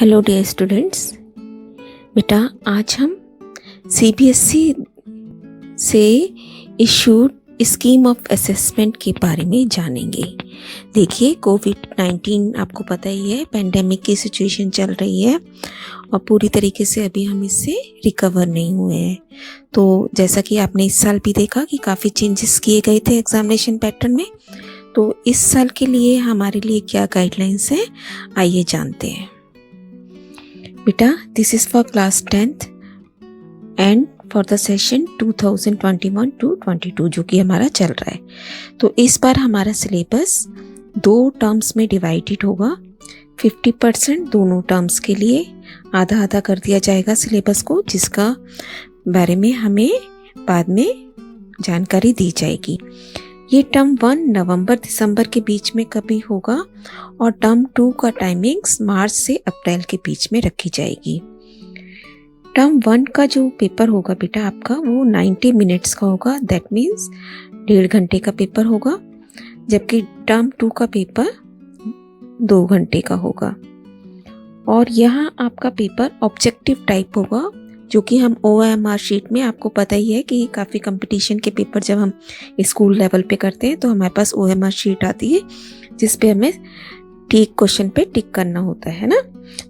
Hello dear students. बेटा आज हम सीबीएसई से इशूड स्कीम ऑफ असेसमेंट के बारे में जानेंगे। देखिए, कोविड-19 आपको पता ही है, पेंडेमिक की सिचुएशन चल रही है और पूरी तरीके से अभी हम इससे रिकवर नहीं हुए हैं। तो जैसा कि आपने इस साल भी देखा कि काफ़ी चेंजेस किए गए थे एग्जामिनेशन पैटर्न में। तो इस साल के लिए हमारे लिए क्या गाइडलाइंस हैं, आइए जानते हैं। बेटा this is for class 10th and for the session 2021 to 22 जो कि हमारा चल रहा है। तो इस बार हमारा सिलेबस 2 टर्म्स में डिवाइडेड होगा। 50% दोनों टर्म्स के लिए आधा आधा कर दिया जाएगा सिलेबस को, जिसका बारे में हमें बाद में जानकारी दी जाएगी। ये टर्म 1 नवंबर दिसंबर के बीच में कभी होगा और टर्म 2 का टाइमिंग्स मार्च से अप्रैल के बीच में रखी जाएगी। टर्म 1 का जो पेपर होगा बेटा आपका वो 90 मिनट्स का होगा, दैट मीन्स 1.5 घंटे का पेपर होगा, जबकि टर्म 2 का पेपर 2 घंटे का होगा। और यहाँ आपका पेपर ऑब्जेक्टिव टाइप होगा, जो कि हम OMR शीट में, आपको पता ही है कि काफ़ी कंपटीशन के पेपर जब हम स्कूल लेवल पे करते हैं तो हमारे पास OMR शीट आती है जिस पे हमें ठीक क्वेश्चन पे टिक करना होता है ना।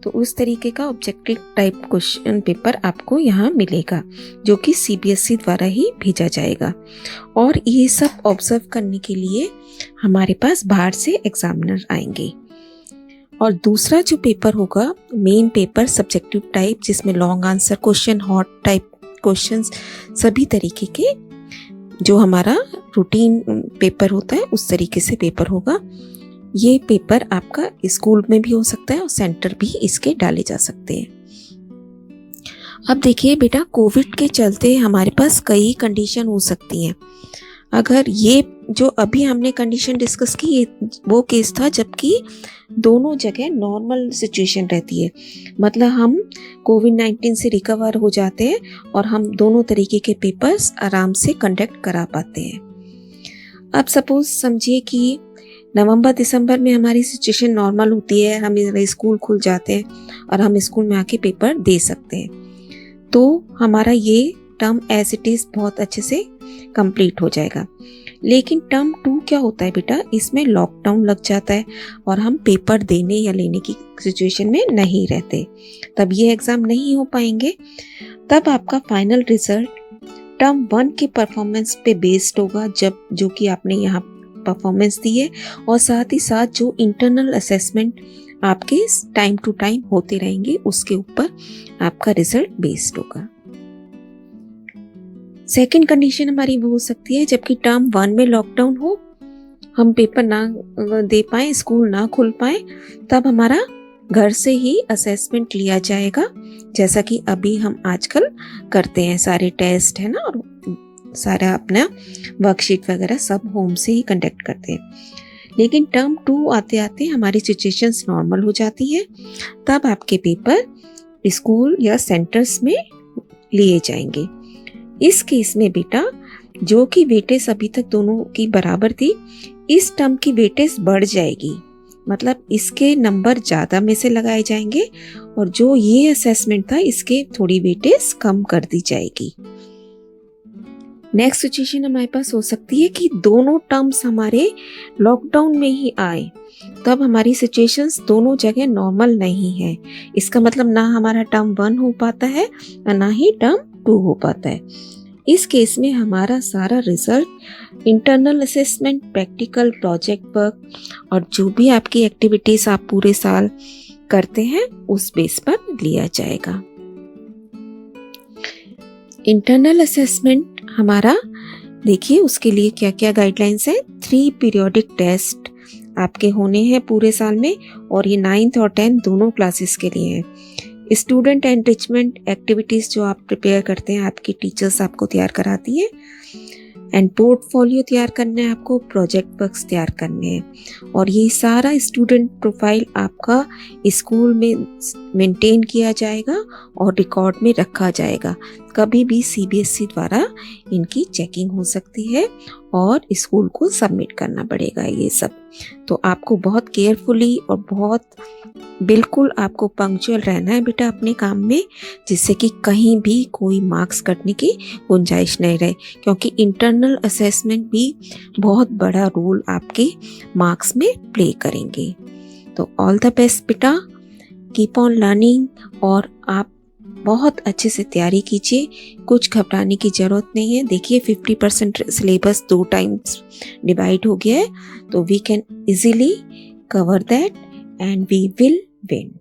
तो उस तरीके का ऑब्जेक्टिव टाइप क्वेश्चन पेपर आपको यहाँ मिलेगा, जो कि CBSE द्वारा ही भेजा जाएगा। और ये सब ऑब्जर्व करने के लिए हमारे पास बाहर से एग्जामिनर आएंगे। और दूसरा जो पेपर होगा मेन पेपर सब्जेक्टिव टाइप, जिसमें long answer question, hot type questions, सभी तरीके के जो हमारा रूटीन पेपर होता है उस तरीके से पेपर होगा। ये पेपर आपका स्कूल में भी हो सकता है और सेंटर भी इसके डाले जा सकते हैं। अब देखिए बेटा, कोविड के चलते हमारे पास कई कंडीशन हो सकती हैं। अगर ये जो अभी हमने कंडीशन डिस्कस की, ये वो केस था जबकि दोनों जगह नॉर्मल सिचुएशन रहती है, मतलब हम कोविड-19 से रिकवर हो जाते हैं और हम दोनों तरीके के पेपर्स आराम से कंडक्ट करा पाते हैं। अब सपोज समझिए कि नवंबर दिसंबर में हमारी सिचुएशन नॉर्मल होती है, हम स्कूल खुल जाते हैं और हम स्कूल में आके पेपर दे सकते हैं, तो हमारा ये टर्म एज इट इज़ बहुत अच्छे से कंप्लीट हो जाएगा। लेकिन टर्म 2 क्या होता है बेटा, इसमें लॉकडाउन लग जाता है और हम पेपर देने या लेने की सिचुएशन में नहीं रहते, तब ये एग्ज़ाम नहीं हो पाएंगे। तब आपका फाइनल रिजल्ट टर्म 1 के परफॉर्मेंस पे बेस्ड होगा, जब जो कि आपने यहाँ परफॉर्मेंस दी है, और साथ ही साथ जो इंटरनल असेसमेंट आपके टाइम टू टाइम होते रहेंगे उसके ऊपर आपका रिजल्ट बेस्ड होगा। सेकेंड कंडीशन हमारी वो हो सकती है जबकि टर्म 1 में लॉकडाउन हो, हम पेपर ना दे पाए, स्कूल ना खुल पाए, तब हमारा घर से ही असेसमेंट लिया जाएगा, जैसा कि अभी हम आजकल करते हैं। सारे टेस्ट है ना, और सारा अपना वर्कशीट वगैरह सब होम से ही कंडक्ट करते हैं। लेकिन टर्म 2 आते आते हमारी सिचुएशंस नॉर्मल हो जाती है, तब आपके पेपर स्कूल या सेंटर्स में लिए जाएंगे। इस केस में बेटा जो कि वेटेज अभी तक दोनों की बराबर थी, इस टर्म की वेटेज बढ़ जाएगी, मतलब इसके नंबर ज़्यादा में से लगाए जाएंगे और जो ये असेसमेंट था इसके थोड़ी वेटेज कम कर दी जाएगी। नेक्स्ट सिचुएशन हमारे पास हो सकती है कि दोनों टर्म्स हमारे लॉकडाउन में ही आए, तब हमारी सिचुएशंस दोनों जगह नॉर्मल नहीं है। इसका मतलब ना हमारा टर्म 1 हो पाता है और ना ही टर्म 2 हो पाता है। इस केस में हमारा सारा result internal assessment, practical, project work और जो भी आपकी एक्टिविटीज आप पूरे साल करते हैं उस बेस पर लिया जाएगा। इंटरनल असेसमेंट हमारा देखिए, उसके लिए क्या क्या गाइडलाइंस है। 3 पीरियोडिक टेस्ट आपके होने हैं पूरे साल में, और ये 9th और 10th दोनों क्लासेस के लिए हैं। स्टूडेंट एनरिचमेंट एक्टिविटीज़ जो आप प्रिपेयर करते हैं, आपकी टीचर्स आपको तैयार कराती है, एंड पोर्टफोलियो तैयार करना है आपको, प्रोजेक्ट वर्क्स तैयार करने हैं, और ये सारा स्टूडेंट प्रोफाइल आपका स्कूल में मेंटेन किया जाएगा और रिकॉर्ड में रखा जाएगा। कभी भी CBSE द्वारा इनकी चेकिंग हो सकती है और स्कूल को सबमिट करना पड़ेगा ये सब। तो आपको बहुत केयरफुली और बहुत बिल्कुल आपको पंक्चुअल रहना है बेटा अपने काम में, जिससे कि कहीं भी कोई मार्क्स कटने की गुंजाइश नहीं रहे, क्योंकि इंटरनल असेसमेंट भी बहुत बड़ा रोल आपके मार्क्स में प्ले करेंगे। तो ऑल द बेस्ट बेटा, कीप ऑन लर्निंग और आप बहुत अच्छे से तैयारी कीजिए, कुछ घबराने की ज़रूरत नहीं है। देखिए 50% सिलेबस 2 टाइम्स डिवाइड हो गया है, तो we can easily cover that and we will win.